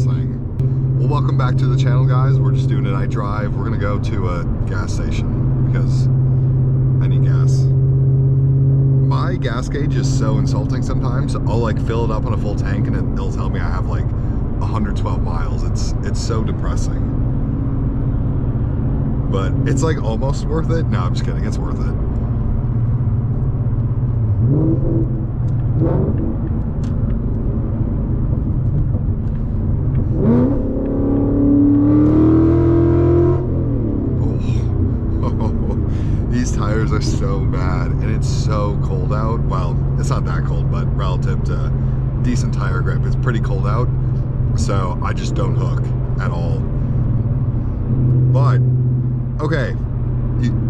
Mustang. Well, welcome back to the channel, guys. We're just doing a night drive. We're gonna go to a gas station because I need gas. My gas gauge is so insulting sometimes. I'll like fill it up on a full tank and it'll tell me I have like 112 miles. It's so depressing. But it's like almost worth it. No, I'm just kidding. It's worth it. These tires are so bad and it's so cold out. Well, it's not that cold, but relative to decent tire grip, it's pretty cold out. So I just don't hook at all. But, okay,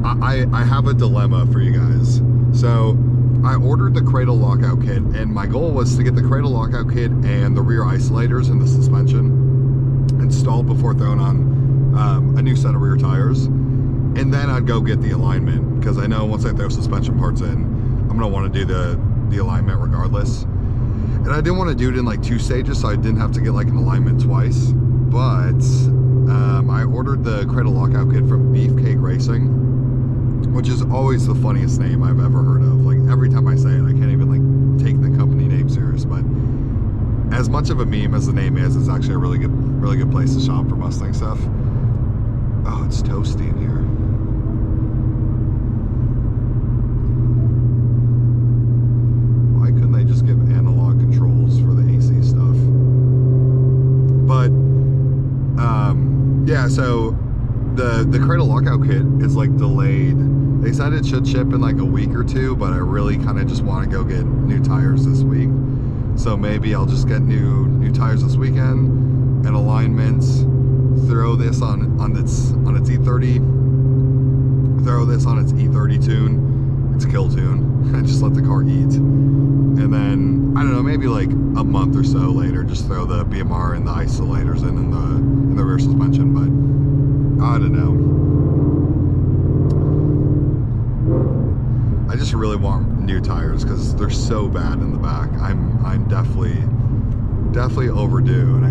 I have a dilemma for you guys. So I ordered the cradle lockout kit and my goal was to get the cradle lockout kit and the rear isolators and the suspension installed before throwing on a new set of rear tires. And then I'd go get the alignment, because I know once I throw suspension parts in, I'm gonna want to do the alignment regardless. And I didn't want to do it in like 2 stages, so I didn't have to get like an alignment twice. But I ordered the cradle lockout kit from Beefcake Racing, which is always the funniest name I've ever heard of. Like every time I say it, I can't even like take the company name serious. But as much of a meme as the name is, it's actually a really good place to shop for Mustang stuff. Oh, it's toasty in here. Why couldn't they just give analog controls for the AC stuff? But, yeah, so the cradle lockout kit is like delayed. They said it should ship in like a week or 2, but I really kind of just want to go get new tires this week. So maybe I'll just get new tires this weekend and alignments. Throw this on its E30, throw this on its E30 tune, its kill tune, and just let the car eat. And then, I don't know, maybe like a month or so later, just throw the BMR and the isolators in the rear suspension, but I don't know. I just really want new tires because they're so bad in the back. I'm definitely overdue, and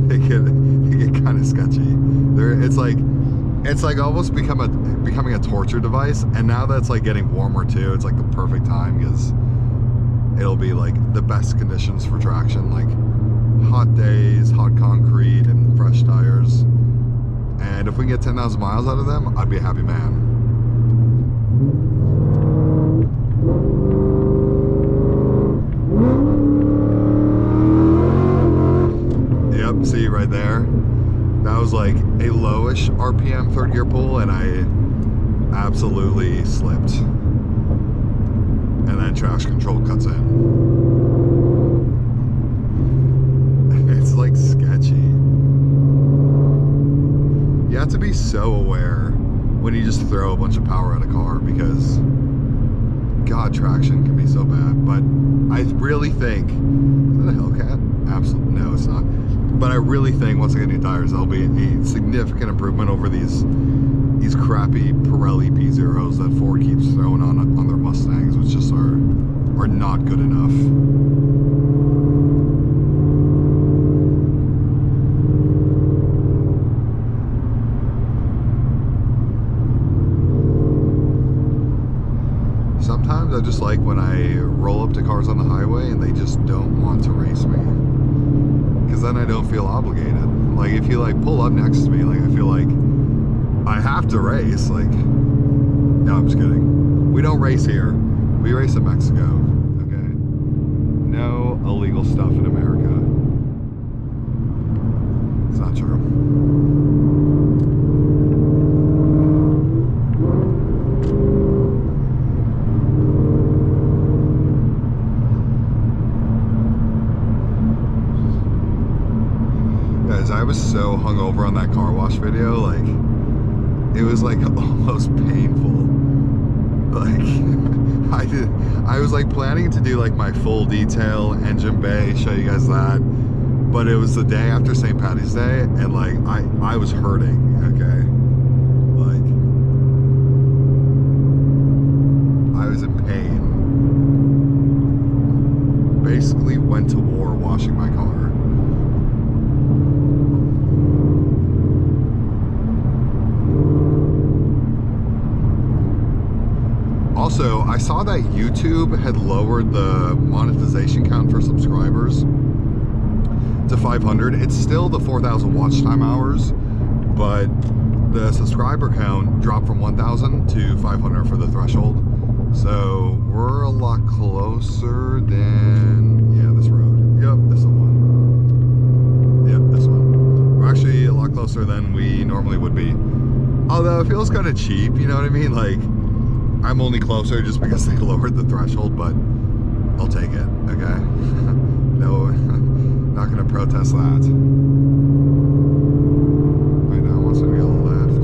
they get kind of sketchy. It's like almost becoming a torture device, and now that it's like getting warmer too, it's like the perfect time because it'll be like the best conditions for traction, like hot days, hot concrete, and fresh tires. And if we can get 10,000 miles out of them, I'd be a happy man. Yep, see right there? That was like a lowish RPM third gear pull, and I absolutely slipped. And then traction control cuts in. It's like sketchy. You have to be so aware when you just throw a bunch of power at a car, because God, traction can be so bad. But I really think, is that a Hellcat? Absolutely, no, it's not. But I really think once I get new tires, there'll be a significant improvement over these crappy Pirelli P0s that Ford keeps throwing on their Mustangs, which just are not good enough. Sometimes I just like when I roll up to cars on the highway and they just don't want to race me, because then I don't feel obligated. Like if you like pull up next to me, like I feel like I have to race. Like, no, I'm just kidding. We don't race here. We race in Mexico. Okay. No illegal stuff in America. It's not true. I was so hungover on that car wash video, like it was like almost painful. Like I was like planning to do like my full detail engine bay, show you guys that, but it was the day after St. Patty's Day, and like I was hurting. Okay, like I was in pain. Basically went to war washing my car. Also, I saw that YouTube had lowered the monetization count for subscribers to 500. It's still the 4,000 watch time hours, but the subscriber count dropped from 1,000 to 500 for the threshold. So we're a lot closer than, yeah, this road. Yep, this is the one. Yep, this one. We're actually a lot closer than we normally would be. Although it feels kind of cheap, you know what I mean? Like, I'm only closer just because they lowered the threshold, but I'll take it, okay? No, not gonna protest that. Right now, wants to go left.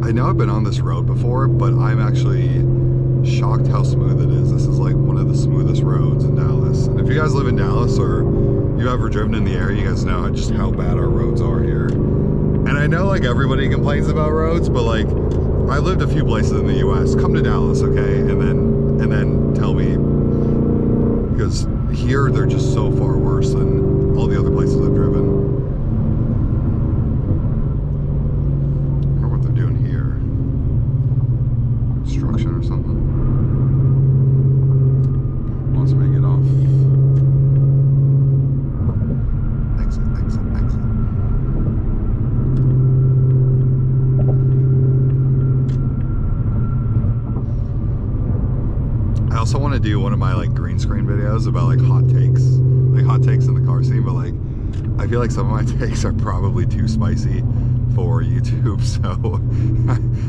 I know I've been on this road before, but I'm actually shocked how smooth it is. This is like one of the smoothest roads in Dallas. And if you guys live in Dallas or you've ever driven in the area, you guys know just how bad our roads are here. And I know like everybody complains about roads, but like I lived a few places in the US. Come to Dallas, okay? And then tell me, because here they're just so far worse than all the other places I've driven. Construction or something. Wants me to get off. Exit, exit, exit. I also want to do one of my like green screen videos about like hot takes in the car scene, but like I feel like some of my takes are probably too spicy for YouTube, so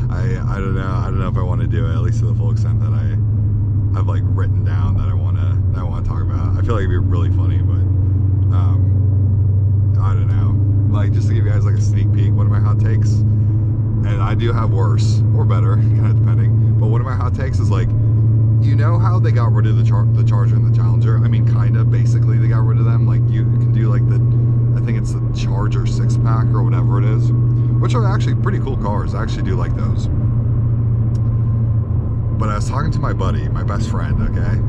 I don't know if I want to do it, at least to the full extent that I've like written down that I want to talk about. I feel like it'd be really funny, but I don't know, like just to give you guys like a sneak peek, one of my hot takes, and I do have worse or better, kind of depending, but one of my hot takes is like, you know how they got rid of the Charger and the Challenger? I mean, kind of, basically they got rid of them. Like you can do like I think it's the Charger 6-pack or whatever it is, which are actually pretty cool cars. I actually do like those. But I was talking to my buddy, my best friend, okay?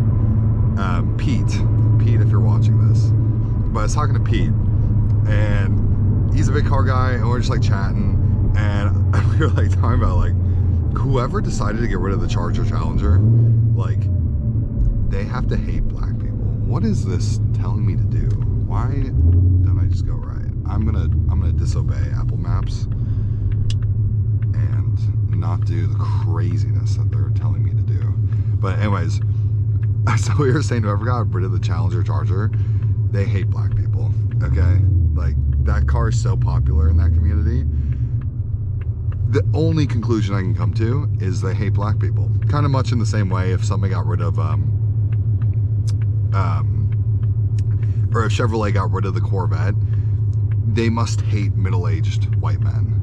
Pete, if you're watching this. But I was talking to Pete, and he's a big car guy, and we're just like chatting, and we were like talking about like, whoever decided to get rid of the Charger Challenger, like, they have to hate black people. What is this telling me to do? Why don't I just go right? I'm gonna disobey Apple Maps and not do the craziness that they're telling me to do. But anyways, so we were saying whoever got rid of the Challenger Charger, they hate black people, okay? Like, that car is so popular in that community. The only conclusion I can come to is they hate black people. Kind of much in the same way if somebody got rid of, or if Chevrolet got rid of the Corvette, they must hate middle-aged white men.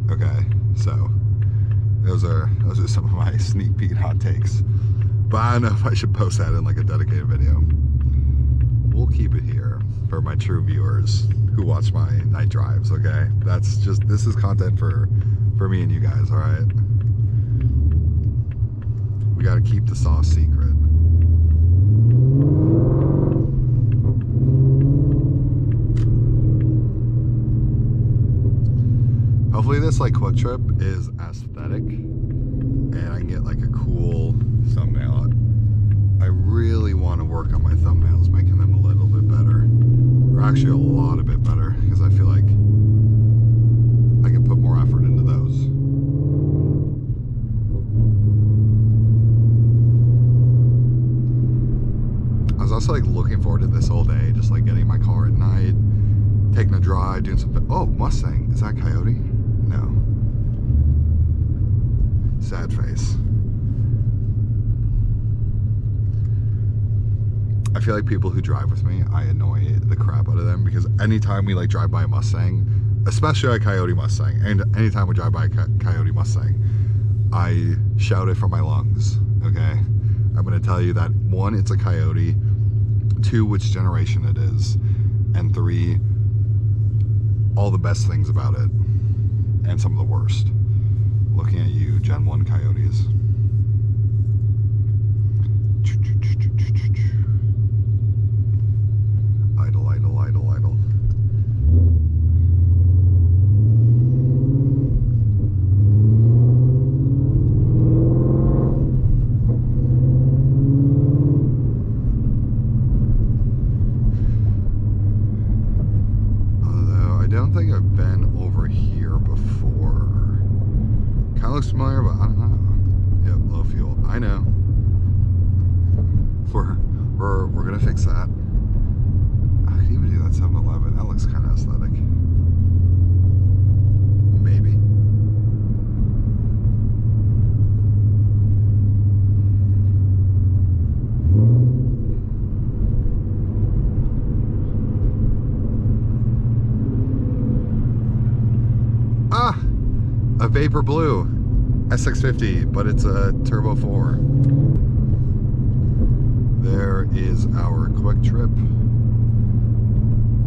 Okay, so those are some of my sneak peek hot takes. But I don't know if I should post that in like a dedicated video. We'll keep it here for my true viewers who watch my night drives, okay? This is content for me and you guys, all right? We gotta keep the sauce secret. Hopefully this like quick trip is aesthetic and I can get like a cool thumbnail. I really want to work on my thumbnails, making them a little bit better, or actually a lot a bit better, because I feel like I can put more effort into those. I was also like looking forward to this all day, just like getting in my car at night, taking a drive, doing something. Oh, Mustang. Is that Coyote? No. Sad face. I feel like people who drive with me, I annoy the crap out of them because anytime we like drive by a Mustang, especially a Coyote Mustang, and anytime we drive by a Coyote Mustang, I shout it from my lungs, okay? I'm gonna tell you that 1, it's a Coyote, 2, which generation it is, and 3, all the best things about it, and some of the worst. Looking at you, Gen 1 Coyotes. Idle, idle, idle, idle. Although I don't think I've been over here before. Kind of looks familiar, but I don't know. Yep, low fuel. I know. We're gonna fix that. I could even do that 7-Eleven. That looks kind of aesthetic. Maybe. Ah! A Vapor Blue S650, but it's a Turbo 4. There is our quick trip.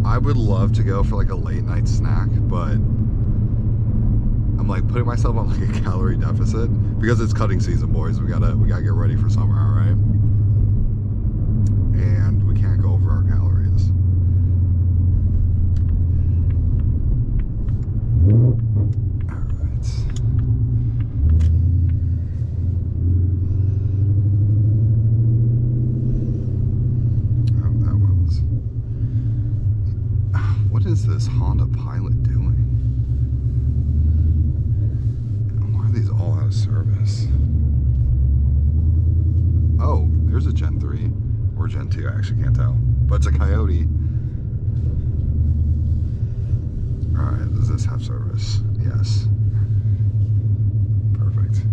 I would love to go for like a late night snack, but I'm like putting myself on like a calorie deficit because it's cutting season, boys. We gotta get ready for summer, all right? And we can't go over our calories. All right. What is this Honda Pilot doing? Why are these all out of service? Oh, there's a Gen 3 or Gen 2, I actually can't tell. But it's a Coyote. Alright, does this have service? Yes. Perfect.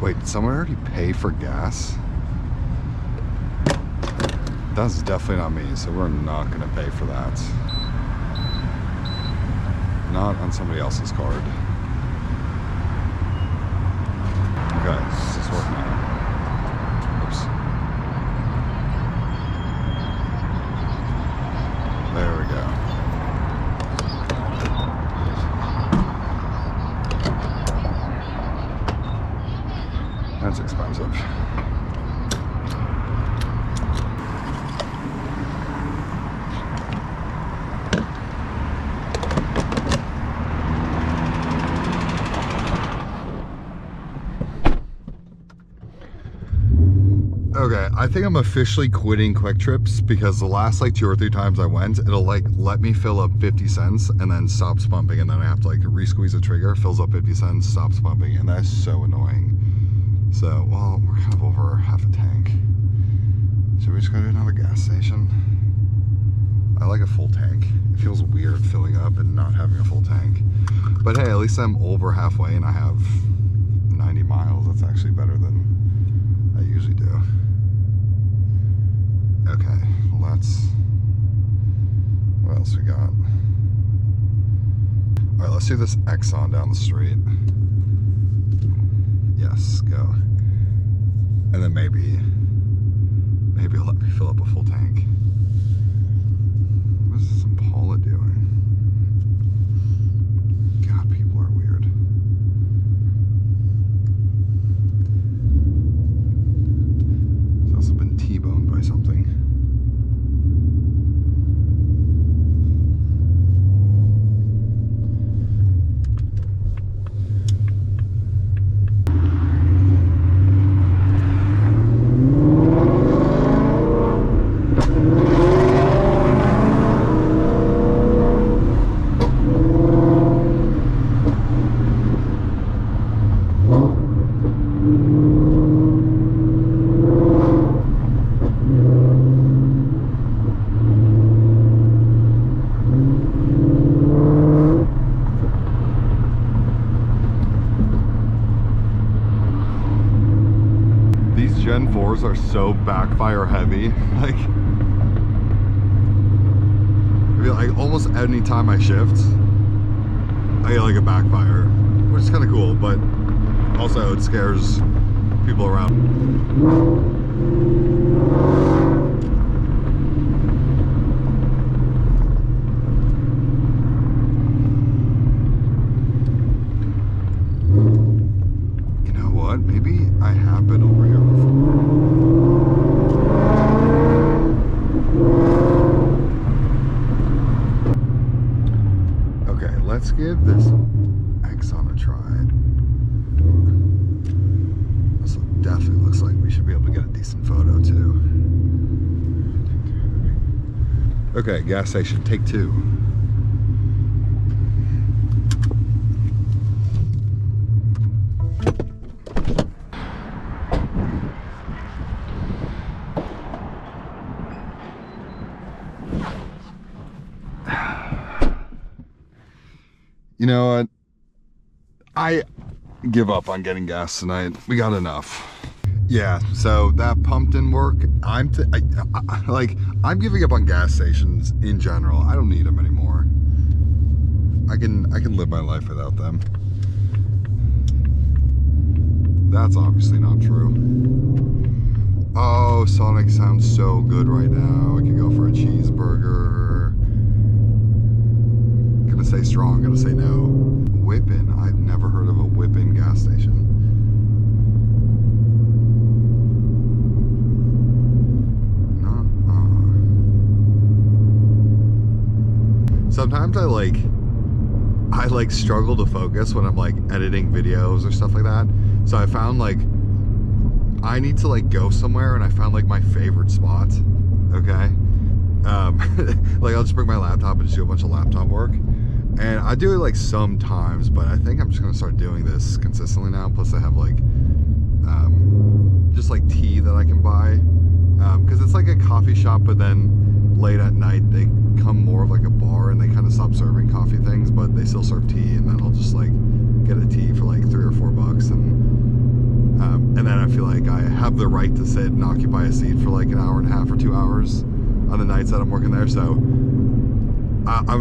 Wait, did someone already pay for gas? That's definitely not me, so we're not gonna pay for that. Not on somebody else's card. Okay, this is working out. Oops. There we go. That's expensive. Okay, I think I'm officially quitting Quick Trips because the last like 2 or 3 times I went, it'll like let me fill up 50 cents and then stops pumping, and then I have to like re-squeeze the trigger, fills up 50 cents, stops pumping, and that's so annoying. So, well, we're kind of over half a tank. Should we just go to another gas station? I like a full tank. It feels weird filling up and not having a full tank. But hey, at least I'm over halfway and I have 90 miles. That's actually better than I usually do. Okay, well that's... What else we got? Alright, let's do this Exxon down the street. Yes, go. And then maybe it'll let me fill up a full tank. What is this Impala doing? God, people are weird. It's also been T-boned by something. Gen 4s are so backfire heavy. Like, I feel like almost any time I shift, I get like a backfire, which is kind of cool, but also it scares people around. You know what? Maybe I have been over here before. Okay, let's give this Exxon a try. This definitely looks like we should be able to get a decent photo too. Okay, gas station, take 2. You know what? I give up on getting gas tonight. We got enough. Yeah, so that pump didn't work. I'm giving up on gas stations in general. I don't need them anymore. I can live my life without them. That's obviously not true. Oh, Sonic sounds so good right now. I could go for a cheeseburger. Gonna say strong, gonna say no. Whippin', I've never heard of a Whippin' gas station. Sometimes I struggle to focus when I'm like editing videos or stuff like that. So I found like I need to like go somewhere, and I found like my favorite spot. Okay. Like I'll just bring my laptop and just do a bunch of laptop work. And I do it like sometimes, but I think I'm just gonna start doing this consistently now. Plus I have like just like tea that I can buy. Because it's like a coffee shop, but then late at night they come more of like a bar, and they kind of stop serving coffee things, but they still serve tea, and then I'll just like get a tea for like $3 or $4, and then I feel like I have the right to sit and occupy a seat for like an hour and a half or 2 hours on the nights that I'm working there. So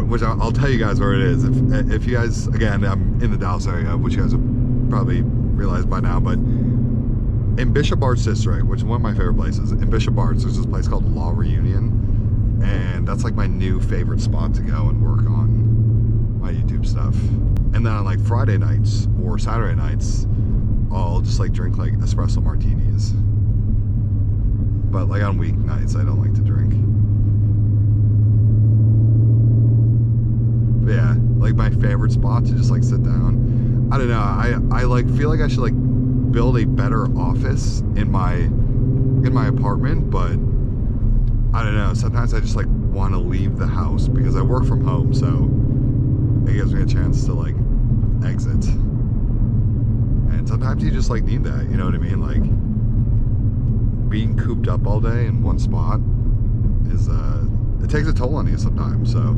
which I'll tell you guys where it is. If you guys, again, I'm in the Dallas area, which you guys have probably realized by now, but in Bishop Arts District, which is one of my favorite places, in Bishop Arts, there's this place called Law Reunion, and that's like my new favorite spot to go and work on my YouTube stuff. And then on like Friday nights or Saturday nights, I'll just like drink like espresso martinis. But like on weeknights, I don't like to drink. But yeah, like my favorite spot to just like sit down. I don't know. I like feel like I should like build a better office in my apartment, but I don't know. Sometimes I just like want to leave the house because I work from home, so it gives me a chance to like exit. And sometimes you just like need that, you know what I mean? Like being cooped up all day in one spot is it takes a toll on you sometimes. So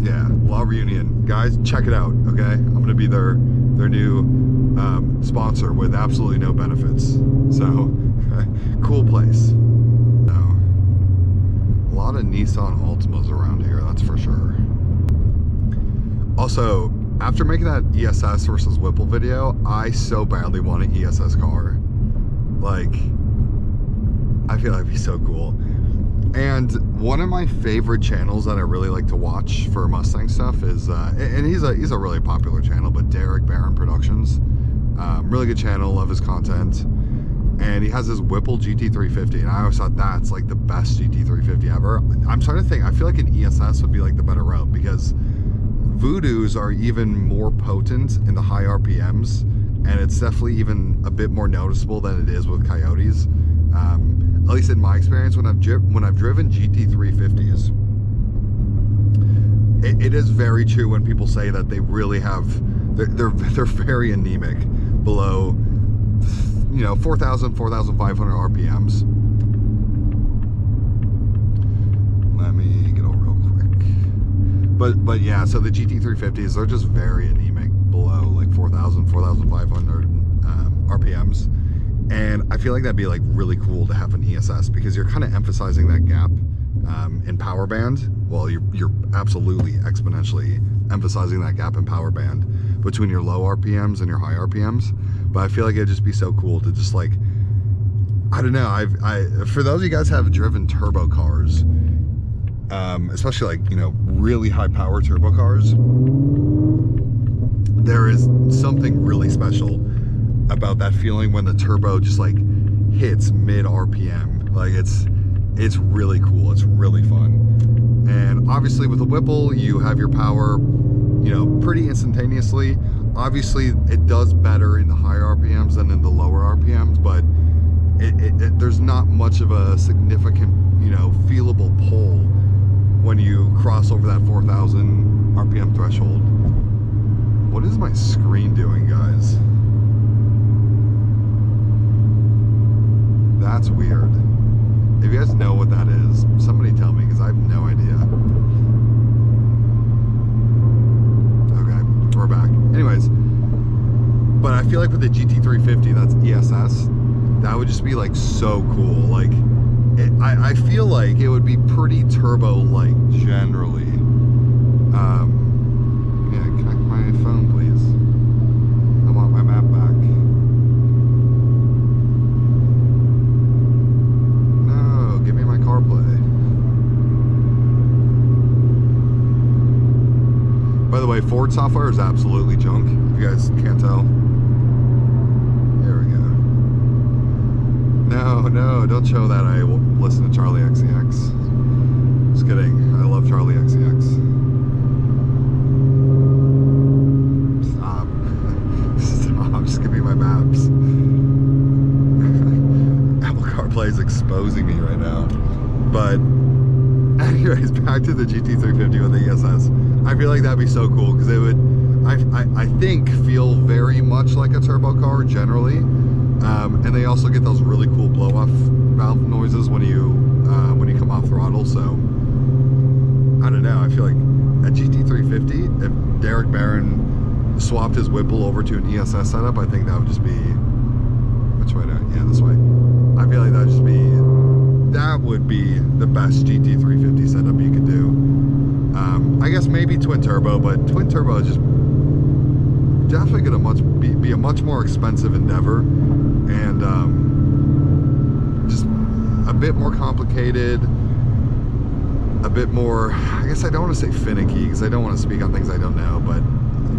yeah, Law Reunion, guys, check it out. Okay, I'm gonna be their new sponsor with absolutely no benefits. So cool place. No, a lot of Nissan Altimas around here, that's for sure. Also, after making that ESS versus Whipple video, I so badly want an ESS car. Like, I feel like it'd be so cool. And one of my favorite channels that I really like to watch for Mustang stuff is, and he's a really popular channel, but Derek Barron Productions. Really good channel, love his content. And he has his Whipple GT350, and I always thought that's like the best GT350 ever. I'm starting to think, I feel like an ESS would be like the better route, because Voodoos are even more potent in the high RPMs, and it's definitely even a bit more noticeable than it is with Coyotes. At least in my experience, when I've driven GT350s, it is very true when people say that they really have, they're very anemic below, you know, 4,000, 4,500 RPMs. Let me get over real quick. But yeah, so the GT350s, they're just very anemic below like 4,000, 4,500 RPMs. And I feel like that'd be like really cool to have an ESS, because you're kind of emphasizing that gap in power band. Well, you're absolutely exponentially emphasizing that gap in power band between your low RPMs and your high RPMs. But I feel like it'd just be so cool to just like, I don't know, for those of you guys who have driven turbo cars, especially like, you know, really high power turbo cars, there is something really special about that feeling when the turbo just like hits mid RPM. Like it's really cool, it's really fun. And obviously with a Whipple, you have your power, you know, pretty instantaneously. Obviously it does better in the higher RPMs than in the lower RPMs, but there's not much of a significant, you know, feelable pull when you cross over that 4,000 RPM threshold. What is my screen doing, guys? That's weird. If you guys know what that is, somebody tell me, because I have no idea. Okay, we're back. Anyways, but I feel like with the GT350, that's ESS, that would just be like so cool. Like, I feel like it would be pretty turbo-like generally. Yeah, connect my phone, please. I want my map back. No, give me my CarPlay. By the way, Ford software is absolutely junk, if you guys can't tell. There we go. No, don't show that I will listen to Charlie XCX. Just kidding, I love Charlie XCX. Stop. Stop, just give me my maps. Apple CarPlay is exposing me right now. But anyways, back to the GT350 with the ESS. I feel like that'd be so cool, because it would, I think, feel very much like a turbo car generally. And they also get those really cool blow-off valve noises when you come off throttle. So I don't know. I feel like a GT350, if Derek Barron swapped his Whipple over to an ESS setup, I think that would just be, which way? Yeah, this way. I feel like that would be the best GT350 setup you could do. I guess maybe twin turbo, but twin turbo is just definitely going to be a much more expensive endeavor, and just a bit more complicated, a bit more, I guess I don't want to say finicky, because I don't want to speak on things I don't know, but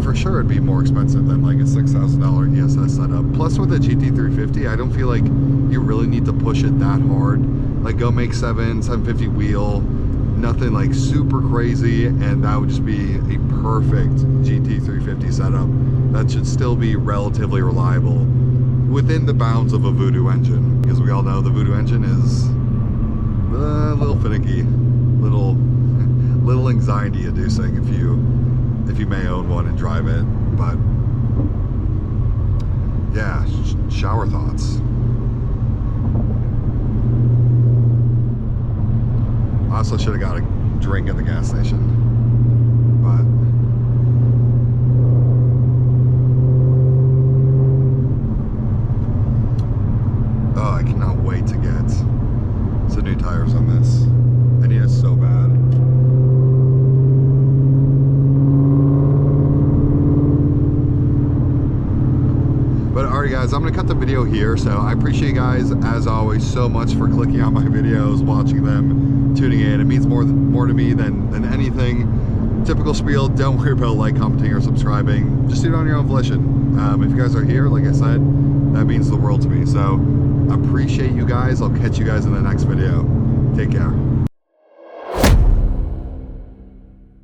for sure it'd be more expensive than like a $6,000 ESS setup. Plus with a GT350, I don't feel like you really need to push it that hard. Like, go make 750 wheel, nothing like super crazy, and that would just be a perfect GT350 setup that should still be relatively reliable within the bounds of a Voodoo engine, because we all know the Voodoo engine is a little finicky, little anxiety inducing if you may own one and drive it. But yeah, shower thoughts. I also should have got a drink at the gas station, but oh, I cannot wait to get some new tires on this. I need it so bad. But alright guys, I'm going to cut the video here. So I appreciate you guys, as always, so much for clicking on my videos, watching them, tuning in. It means more to me than anything. Typical spiel, don't worry about like, commenting, or subscribing. Just do it on your own volition. If you guys are here, like I said, that means the world to me. So appreciate you guys. I'll catch you guys in the next video. Take care.